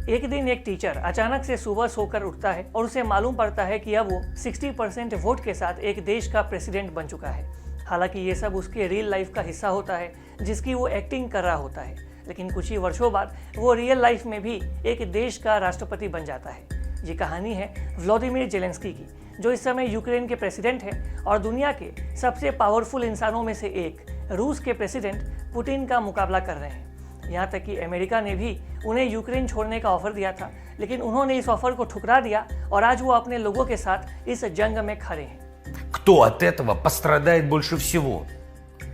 एक दिन एक टीचर अचानक से सुबह सोकर उठता है और उसे मालूम पड़ता है कि अब वो 60% वोट के साथ एक देश का प्रेसिडेंट बन चुका है। हालांकि ये सब उसके रियल लाइफ का हिस्सा होता है जिसकी वो एक्टिंग कर रहा होता है, लेकिन कुछ ही वर्षों बाद वो रियल लाइफ में भी एक देश का राष्ट्रपति बन जाता है। ये कहानी है व्लादिमीर जेलेंस्की की, जो इस समय यूक्रेन के प्रेसिडेंट हैं और दुनिया के सबसे पावरफुल इंसानों में से एक रूस के प्रेसिडेंट पुतिन का मुकाबला कर रहे हैं। यहाँ तक कि अमेरिका ने भी उन्हें यूक्रेन छोड़ने का ऑफर दिया था, लेकिन उन्होंने इस ऑफर को ठुकरा दिया और आज वो अपने लोगों के साथ इस जंग में खड़े हैं। Кто от этого пострадает больше всего?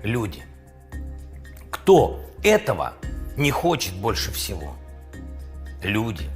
Люди. Кто этого не хочет больше всего? Люди.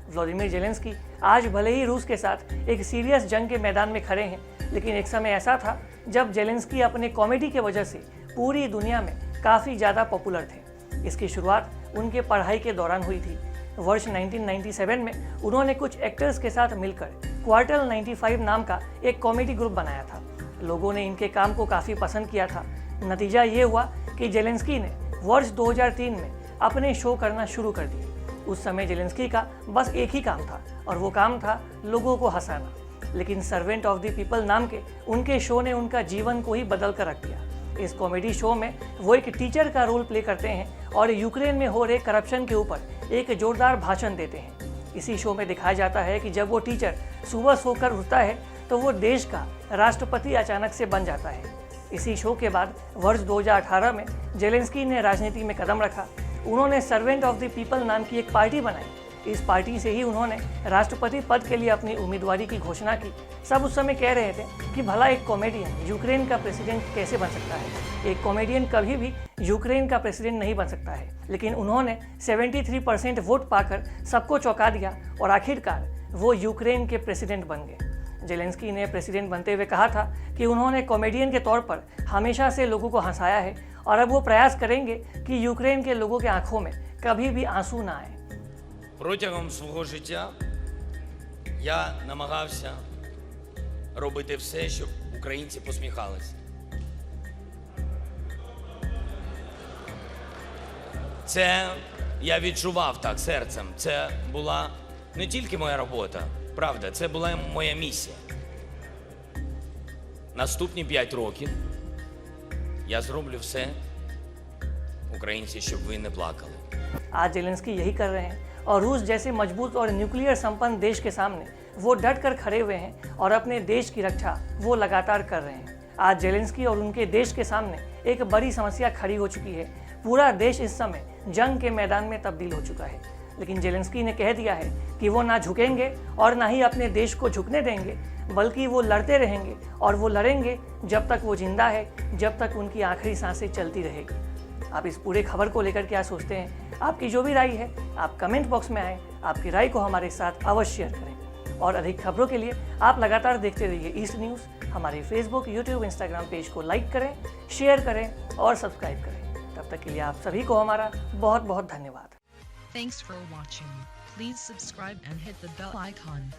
व्लादिमीर जेलेंस्की आज भले ही रूस के साथ एक सीरियस जंग के मैदान में खड़े हैं, लेकिन एक समय ऐसा था जब जेलेंस्की अपने कॉमेडी के वजह से पूरी दुनिया में काफ़ी ज़्यादा पॉपुलर थे। इसकी शुरुआत उनके पढ़ाई के दौरान हुई थी। वर्ष 1997 में उन्होंने कुछ एक्टर्स के साथ मिलकर क्वार्टल 95 नाम का एक कॉमेडी ग्रुप बनाया था। लोगों ने इनके काम को काफ़ी पसंद किया था। नतीजा ये हुआ कि जेलेंस्की ने वर्ष 2003 में अपने शो करना शुरू कर दिए। उस समय जेलेंस्की का बस एक ही काम था और वो काम था लोगों को हंसाना। लेकिन सर्वेंट ऑफ द पीपल नाम के उनके शो ने उनका जीवन को ही बदल कर रख दिया। इस कॉमेडी शो में वो एक टीचर का रोल प्ले करते हैं और यूक्रेन में हो रहे करप्शन के ऊपर एक जोरदार भाषण देते हैं। इसी शो में दिखाया जाता है कि जब वो टीचर सुबह सोकर उठता है तो वो देश का राष्ट्रपति अचानक से बन जाता है। इसी शो के बाद वर्ष 2018 में जेलेंस्की ने राजनीति में कदम रखा। उन्होंने सर्वेंट ऑफ द पीपल नाम की एक पार्टी बनाई। इस पार्टी से ही उन्होंने राष्ट्रपति पद के लिए अपनी उम्मीदवारी की घोषणा की। सब उस समय कह रहे थे कि भला एक कॉमेडियन यूक्रेन का प्रेसिडेंट कैसे बन सकता है, एक कॉमेडियन कभी भी यूक्रेन का प्रेसिडेंट नहीं बन सकता है। लेकिन उन्होंने 73% वोट पाकर सबको चौंका दिया और आखिरकार वो यूक्रेन के प्रेसिडेंट बन गए। जेलेंस्की ने प्रेसिडेंट बनते हुए कहा था कि उन्होंने कॉमेडियन के तौर पर हमेशा से लोगों को हंसाया है और अब वो प्रयास करेंगे कि यूक्रेन के लोगों के आंखों में कभी भी आंसू ना आए। Протягом свого життя я намагався робити все, щоб українці посміхалися. Це я відчував так серцем. Це була не тільки моя робота, правда, це була моя місія. Наступні 5 років я зроблю все, українці, щоб ви не плакали. आज जेलेंस्की यही कर रहे हैं और रूस जैसे मजबूत और न्यूक्लियर संपन्न देश के सामने वो डट कर खड़े हुए हैं और अपने देश की रक्षा वो लगातार कर रहे हैं। आज जेलेंस्की और उनके देश के सामने एक बड़ी समस्या खड़ी हो चुकी है। पूरा देश इस समय जंग के मैदान में तब्दील हो चुका है, लेकिन जेलेंस्की ने कह दिया है कि वो ना झुकेंगे और ना ही अपने देश को झुकने देंगे, बल्कि वो लड़ते रहेंगे और वो लड़ेंगे जब तक वो जिंदा है, जब तक उनकी आखिरी सांसें चलती रहेगी। आप इस पूरे खबर को लेकर क्या सोचते हैं? आपकी जो भी राय है आप कमेंट बॉक्स में आएँ, आपकी राय को हमारे साथ अवश्य शेयर करें। और अधिक खबरों के लिए आप लगातार देखते रहिए ईस्ट न्यूज़। हमारे फेसबुक, यूट्यूब, इंस्टाग्राम पेज को लाइक करें, शेयर करें और सब्सक्राइब करें। तब तक के लिए आप सभी को हमारा बहुत बहुत धन्यवाद। Thanks for watching. Please subscribe and hit the bell icon.